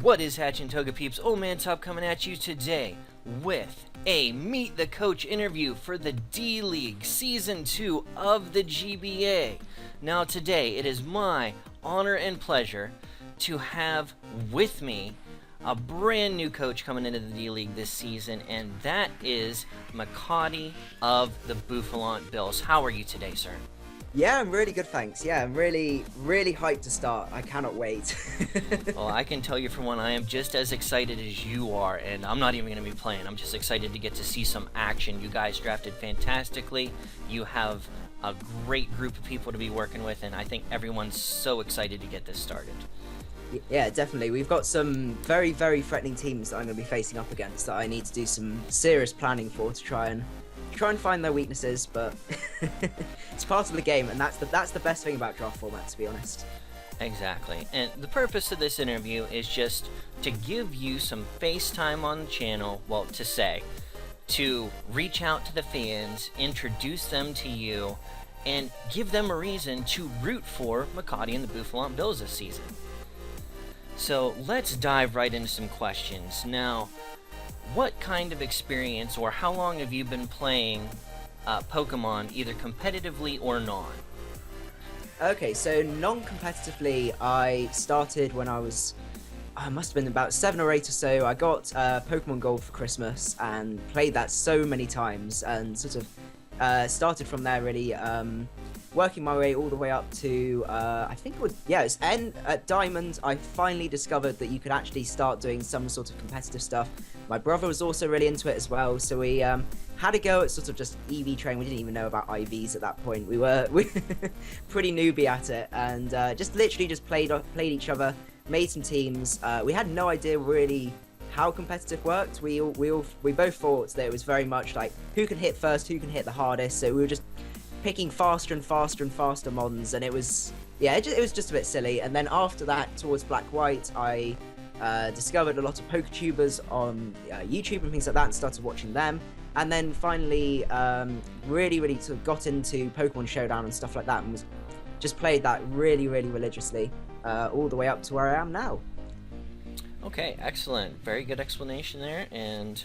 What is hatching, Toga peeps? Oldmantup coming at you today with a Meet the Coach interview for the D-League Season 2 of the GBA. Now today it is my honor and pleasure to have with me a brand new coach coming into the D-League this season, and that is Macadii of the Bouffalant Bills. How are you today, sir? Yeah, I'm really good, thanks. Yeah, I'm really hyped to start. I cannot wait. Well, I can tell you for one, I am just as excited as you are, and I'm not even going to be playing. I'm just excited to get to see some action. You guys drafted fantastically. You have a great group of people to be working with, and I think everyone's so excited to get this started. Yeah, definitely. We've got some very threatening teams that I'm going to be facing up against that I need to do some serious planning for to try and find their weaknesses, but it's part of the game, and that's the best thing about draft format, to be honest. Exactly. And the purpose of this interview is just to give you some face time on the channel, well, to reach out to the fans, introduce them to you, and give them a reason to root for Macadii and the Bouffalant Bills this season. So let's dive right into some questions. Now, what kind of experience or how long have you been playing Pokemon, either competitively or non? Okay, so non-competitively, I started when I must have been about 7 or 8 or so. I got Pokemon Gold for Christmas and played that so many times, and sort of started from there really, working my way all the way up to, I think it's at Diamond. I finally discovered that you could actually start doing some sort of competitive stuff. My brother was also really into it as well, so we had a go at sort of just EV training. We didn't even know about IVs at that point. We were pretty newbie at it, and just played each other, made some teams. We had no idea really how competitive worked. We both thought that it was very much like who can hit first, who can hit the hardest. So we were just picking faster and faster mons, and it was just a bit silly. And then after that, towards Black White, I discovered a lot of PokeTubers on YouTube and things like that, and started watching them. And then finally, really sort of got into Pokemon Showdown and stuff like that, and just played that really religiously, all the way up to where I am now. Okay, excellent. Very good explanation there. And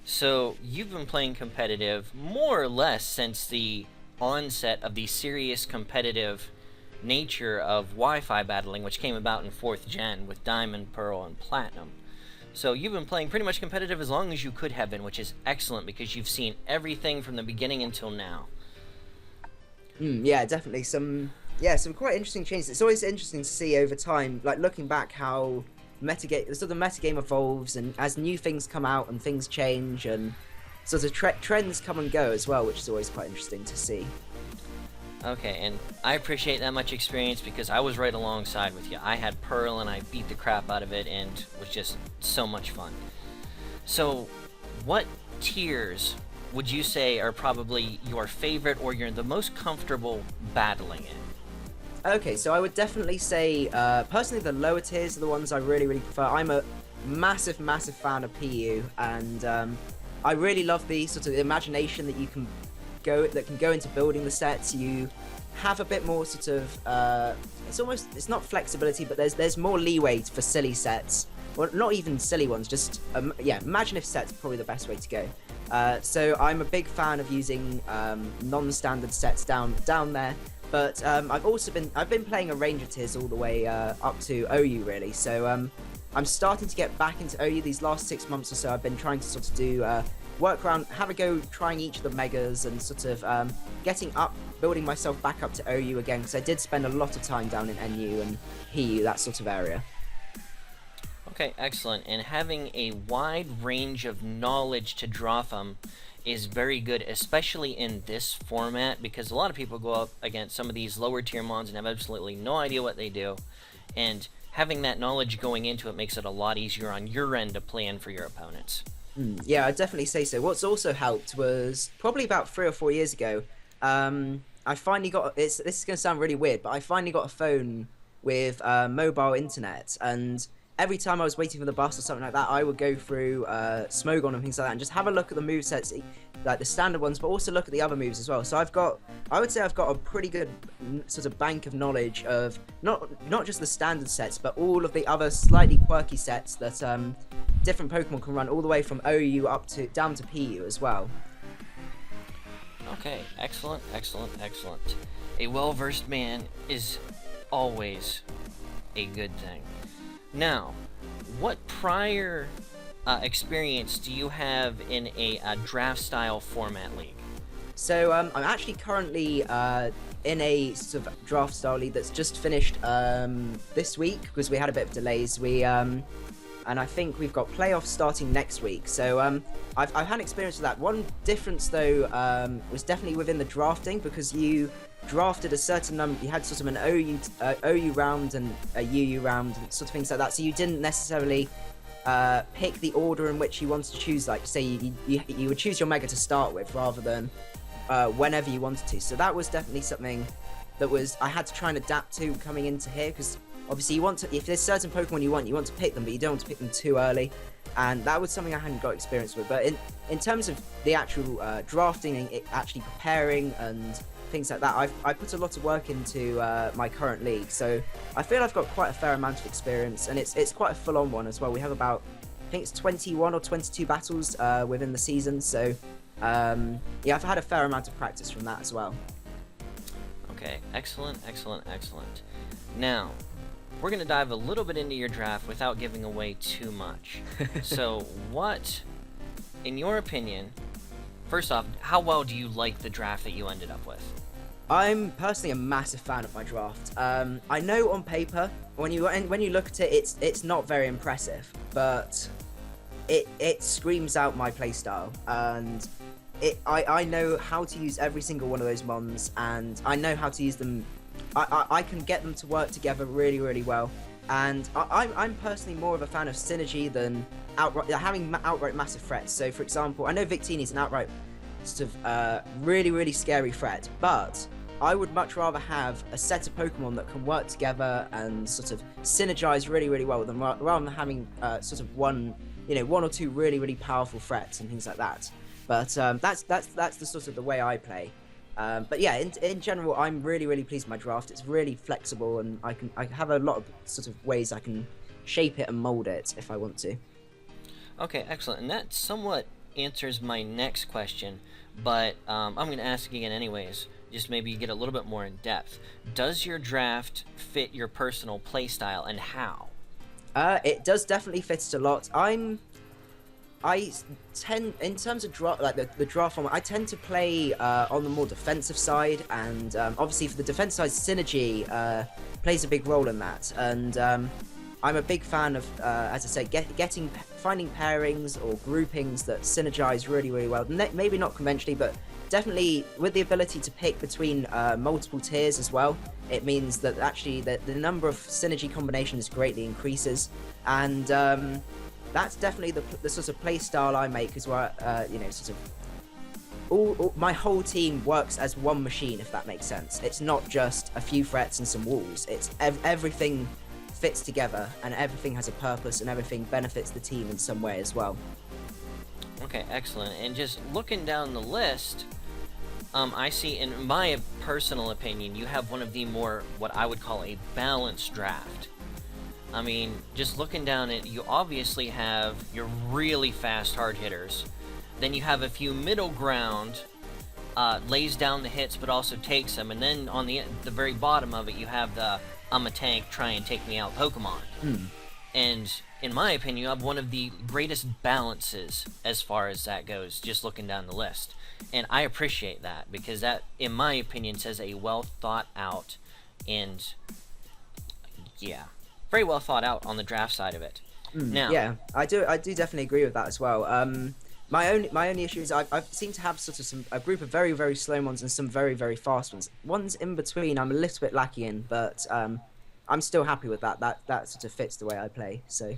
so you've been playing competitive more or less since the onset of the serious competitive nature of Wi-Fi battling, which came about in 4th gen with Diamond, Pearl, and Platinum. So you've been playing pretty much competitive as long as you could have been, which is excellent because you've seen everything from the beginning until now. Yeah, definitely some quite interesting changes. It's always interesting to see over time, like looking back, how the metagame evolves, and as new things come out and things change, and sort of trends come and go as well, which is always quite interesting to see. Okay, and I appreciate that much experience because I was right alongside with you. I had Pearl and I beat the crap out of it, and it was just so much fun. So, what tiers would you say are probably your favorite or you're the most comfortable battling in? Okay, so I would definitely say, personally, the lower tiers are the ones I really prefer. I'm a massive fan of PU, and I really love the sort of imagination that you can go into building the sets. You have a bit more sort of it's not flexibility, but there's more leeway for silly sets, or not even silly ones, just imaginative sets are probably the best way to go. So I'm a big fan of using non-standard sets down there, but I've been playing a range of tiers all the way up to OU really. So I'm starting to get back into OU. These last 6 months or so, I've been trying to sort of do work around, have a go trying each of the megas, and sort of building myself back up to OU again, because I did spend a lot of time down in NU and PU, that sort of area. Okay, excellent. And having a wide range of knowledge to draw from is very good, especially in this format, because a lot of people go up against some of these lower tier mons and have absolutely no idea what they do, and having that knowledge going into it makes it a lot easier on your end to plan for your opponents. Yeah, I'd definitely say so. What's also helped was probably about 3 or 4 years ago, I finally got, this is going to sound really weird, but I finally got a phone with mobile internet, and every time I was waiting for the bus or something like that, I would go through Smogon and things like that and just have a look at the movesets, like the standard ones, but also look at the other moves as well. So I would say I've got a pretty good sort of bank of knowledge of not just the standard sets, but all of the other slightly quirky sets that different Pokemon can run, all the way from OU down to PU as well. Okay, excellent, excellent, excellent. A well-versed man is always a good thing. Now, what prior experience do you have in a draft-style format league? So I'm actually currently in a sort of draft-style league that's just finished this week because we had a bit of delays. And I think we've got playoffs starting next week. So I've had experience with that. One difference though was definitely within the drafting, because you drafted a certain number. You had sort of an OU round and a UU round and sort of things like that. So you didn't necessarily pick the order in which you wanted to choose. Like say you would choose your Mega to start with rather than whenever you wanted to. So that was definitely something that I had to try and adapt to coming into here, because obviously, if there's certain Pokemon you want to pick them, but you don't want to pick them too early, and that was something I hadn't got experience with. But in terms of the actual drafting and actually preparing and things like that, I put a lot of work into my current league, so I feel I've got quite a fair amount of experience, and it's quite a full-on one as well. We have about, I think it's 21 or 22 battles within the season, so yeah, I've had a fair amount of practice from that as well. Okay, excellent, excellent, excellent. Now, we're going to dive a little bit into your draft without giving away too much. So what, in your opinion, first off, how well do you like the draft that you ended up with? I'm personally a massive fan of my draft. I know on paper, when you look at it, it's not very impressive, but it screams out my playstyle, and I know how to use every single one of those mons, and I know how to use them. I can get them to work together really, really well, and I'm personally more of a fan of synergy than having outright massive threats. So, for example, I know Victini's an outright sort of really, really scary threat, but I would much rather have a set of Pokemon that can work together and sort of synergize really, really well with them, rather than having sort of one or two really, really powerful threats and things like that. But that's the sort of the way I play. But yeah, in general, I'm really, really pleased with my draft. It's really flexible, and I have a lot of sort of ways I can shape it and mold it if I want to. Okay, excellent. And that somewhat answers my next question, but I'm going to ask again anyways, just maybe get a little bit more in depth. Does your draft fit your personal playstyle, and how? It does definitely fit it a lot. I tend, in terms of the draft format, I tend to play on the more defensive side, and obviously for the defense side, synergy plays a big role in that. And I'm a big fan of, as I say, finding pairings or groupings that synergize really, really well. Maybe not conventionally, but definitely with the ability to pick between multiple tiers as well. It means that actually the number of synergy combinations greatly increases, and that's definitely the sort of play style I make, is where sort of all my whole team works as one machine, if that makes sense. It's not just a few threats and some walls. It's everything fits together, and everything has a purpose, and everything benefits the team in some way as well. Okay, excellent. And just looking down the list, I see, in my personal opinion, you have one of the more, what I would call, a balanced draft. I mean, just looking down it, you obviously have your really fast hard hitters. Then you have a few middle ground, lays down the hits but also takes them. And then on the very bottom of it, you have the I'm a tank, try and take me out Pokemon. And in my opinion, you have one of the greatest balances as far as that goes, just looking down the list. And I appreciate that, because that, in my opinion, says a well thought out and, yeah, very well thought out on the draft side of it. Now, yeah, I do definitely agree with that as well. My only issue is I seem to have sort of a group of very, very slow ones and some very, very fast ones. Ones in between I'm a little bit lacking in, but I'm still happy with that. That sort of fits the way I play. So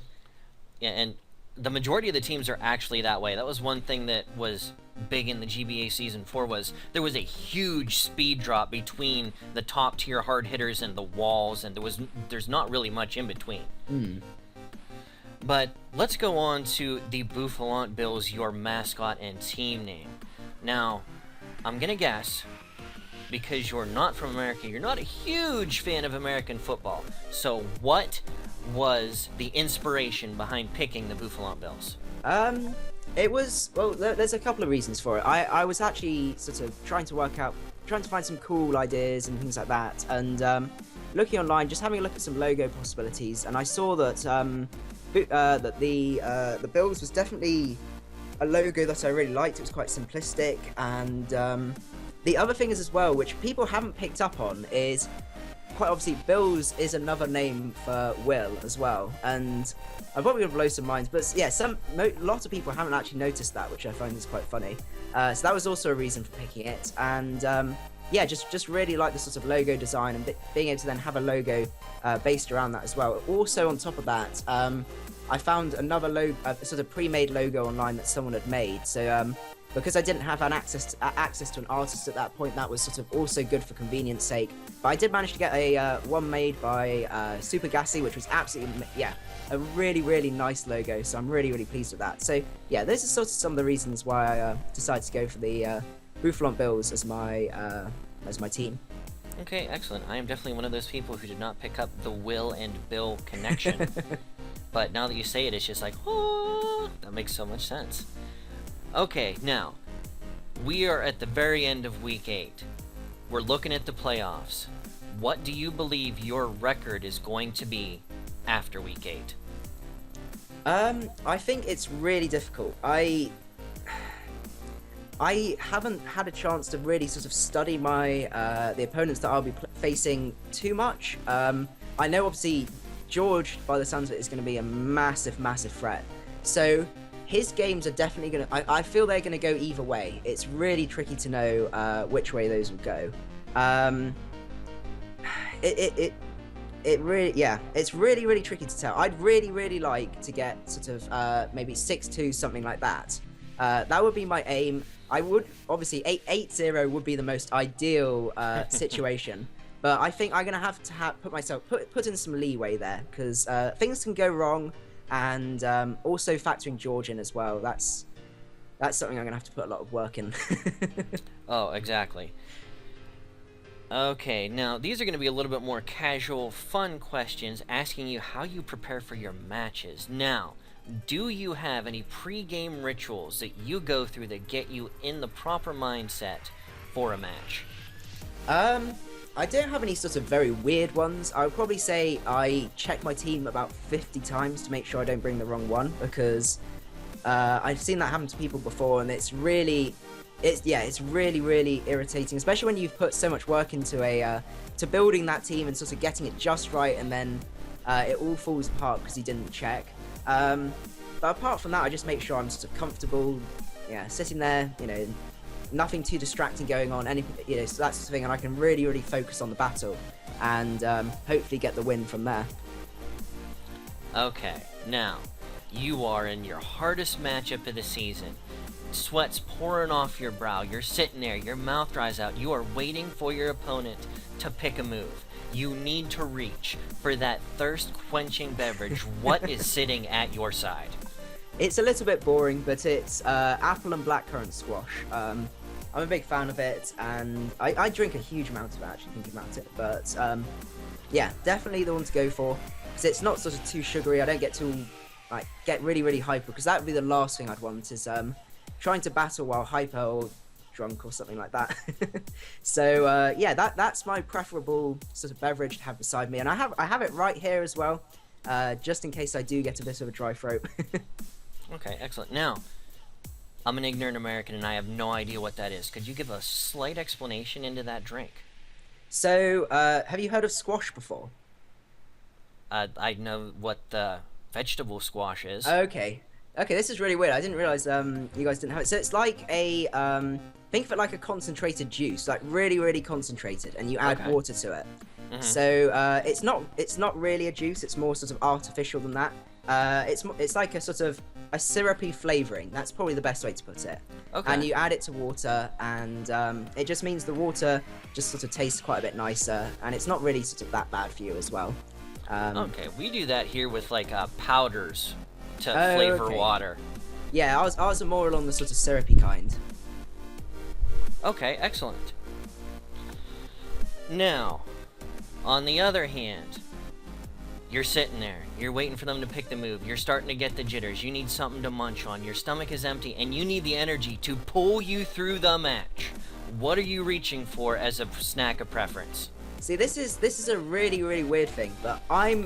yeah, and the majority of the teams are actually that way. That was one thing that was big in the GBA Season 4, was there was a huge speed drop between the top tier hard hitters and the walls, and there's not really much in between. But let's go on to the Bouffalant Bills, your mascot and team name. Now, I'm gonna guess, because you're not from America, you're not a huge fan of American football. So what was the inspiration behind picking the Bouffalant Bills? It was, well, there's a couple of reasons for it. I was actually sort of trying to find some cool ideas and things like that, and looking online, just having a look at some logo possibilities, and I saw that that the Bills was definitely a logo that I really liked. It was quite simplistic, and the other thing is as well, which people haven't picked up on, is quite obviously Bills is another name for Will as well, and I'm probably gonna blow some minds, but yeah, lots of people haven't actually noticed that, which I find is quite funny. So that was also a reason for picking it, and yeah, just really like the sort of logo design and being able to then have a logo based around that as well. Also, on top of that, I found another sort of pre-made logo online that someone had made. So because I didn't have access to an artist at that point, that was sort of also good for convenience sake. But I did manage to get a one made by Super Gassy, which was absolutely, yeah, a really nice logo. So I'm really pleased with that. So yeah, those are sort of some of the reasons why I decided to go for the Bouffalant Bills as my team. Okay, excellent. I am definitely one of those people who did not pick up the Will and Bill connection. But now that you say it, it's just like, oh, that makes so much sense. Okay, now, we are at the very end of Week 8. We're looking at the playoffs. What do you believe your record is going to be after Week 8? I think it's really difficult. I haven't had a chance to really sort of study my the opponents that I'll be facing too much. I know obviously George, by the sounds of it, is going to be a massive threat. So his games are definitely going to... I feel they're going to go either way. It's really tricky to know which way those will go. It really... Yeah, it's really tricky to tell. I'd really like to get sort of maybe 6-2, something like that. That would be my aim. I would... Obviously, 8-0 would be the most ideal situation. But I think I'm going to have to put in some leeway there, because things can go wrong. And also factoring George in as well. That's something I'm gonna have to put a lot of work in. Oh, exactly. Okay, now these are going to be a little bit more casual, fun questions asking you how you prepare for your matches. Now, do you have any pre-game rituals that you go through that get you in the proper mindset for a match? I don't have any sort of very weird ones. I would probably say I check my team about 50 times to make sure I don't bring the wrong one, because I've seen that happen to people before, and it's really irritating, especially when you've put so much work into to building that team and sort of getting it just right, and then it all falls apart because you didn't check. But apart from that, I just make sure I'm sort of comfortable, sitting there, nothing too distracting going on, so that sort of thing, and I can really focus on the battle and hopefully get the win from there. Okay, now, you are in your hardest matchup of the season. Sweat's pouring off your brow, you're sitting there, your mouth dries out, you are waiting for your opponent to pick a move. You need to reach for that thirst-quenching beverage. What is sitting at your side? It's a little bit boring, but it's apple and blackcurrant squash. I'm a big fan of it, and I drink a huge amount of it, actually, thinking about it. But yeah, definitely the one to go for, because it's not sort of too sugary. I don't get get really hyper, because that would be the last thing I'd want, is trying to battle while hyper or drunk or something like that. So yeah, that's my preferable sort of beverage to have beside me, and I have it right here as well, just in case I do get a bit of a dry throat. Okay, excellent. Now, I'm an ignorant American and I have no idea what that is. Could you give a slight explanation into that drink? So, have you heard of squash before? I know what the vegetable squash is. Okay, this is really weird. I didn't realize you guys didn't have it. So it's like a think of it like a concentrated juice, like really concentrated, and you add water to it. Mm-hmm. So it's not really a juice. It's more sort of artificial than that. It's like a sort of a syrupy flavoring. That's probably the best way to put it. Okay. And you add it to water, and it just means the water just sort of tastes quite a bit nicer, and it's not really sort of that bad for you as well. Okay, we do that here with like powders to Oh, flavor okay. water. Yeah, I was more along the sort of syrupy kind. Okay, excellent. Now, on the other hand, you're sitting there, you're waiting for them to pick the move, you're starting to get the jitters, you need something to munch on, your stomach is empty, and you need the energy to pull you through the match. What are you reaching for as a snack of preference? See, this is a really, really weird thing, but I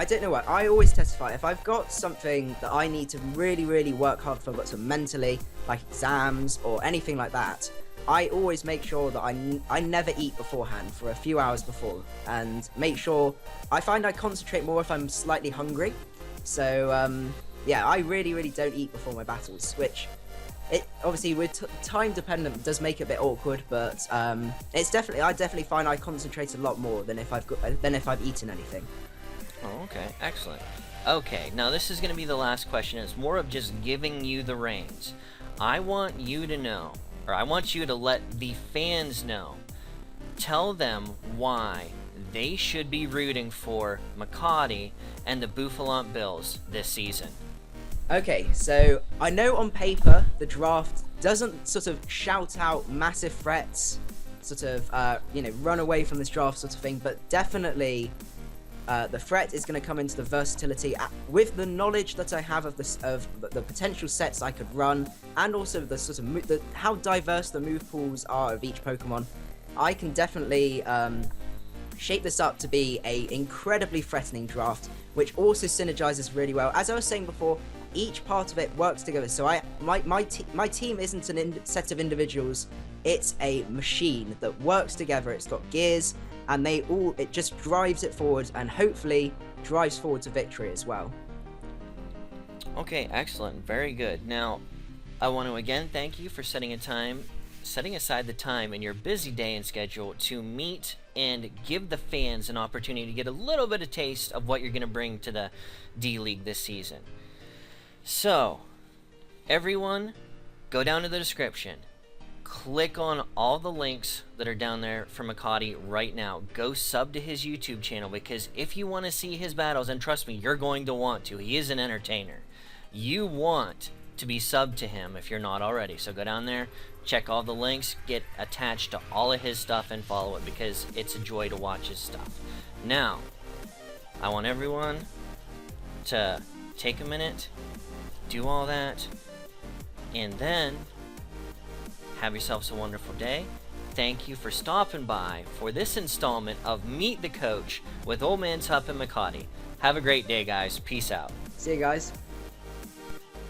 don't know what, I always testify, if I've got something that I need to really, really work hard for, I've got some mentally, like exams or anything like that, I always make sure that I never eat beforehand for a few hours before, and make sure, I find I concentrate more if I'm slightly hungry, so yeah, I really, really don't eat before my battles, which, it obviously with time dependent does make it a bit awkward, but it's definitely, I definitely find I concentrate a lot more than if I've eaten anything. Oh, okay, excellent. Okay, now this is going to be the last question. It's more of just giving you the reins. I want you to know, or I want you to let the fans know. Tell them why they should be rooting for Macadii and the Bouffalant Bills this season. Okay, so I know on paper the draft doesn't sort of shout out massive threats, sort of run away from this draft sort of thing, but definitely the threat is going to come into the versatility with the knowledge that I have of the potential sets I could run, and also the sort of how diverse the move pools are of each Pokemon. I can definitely shape this up to be a incredibly threatening draft, which also synergizes really well. As I was saying before, each part of it works together. So my team isn't set of individuals; it's a machine that works together. It's got gears, and it just drives it forward, and hopefully drives forward to victory as well. Okay, excellent, very good. Now, I want to again thank you for setting aside the time in your busy day and schedule to meet and give the fans an opportunity to get a little bit of taste of what you're going to bring to the D-League this season. So, everyone, go down to the description. Click on all the links that are down there for Macadii right now. Go sub to his YouTube channel, because if you want to see his battles, and trust me, you're going to want to. He is an entertainer. You want to be subbed to him if you're not already. So go down there, check all the links, get attached to all of his stuff, and follow it, because it's a joy to watch his stuff. Now, I want everyone to take a minute, do all that, and then have yourselves a wonderful day. Thank you for stopping by for this installment of Meet the Coach with Oldmantup and Macadii. Have a great day, guys. Peace out. See you guys.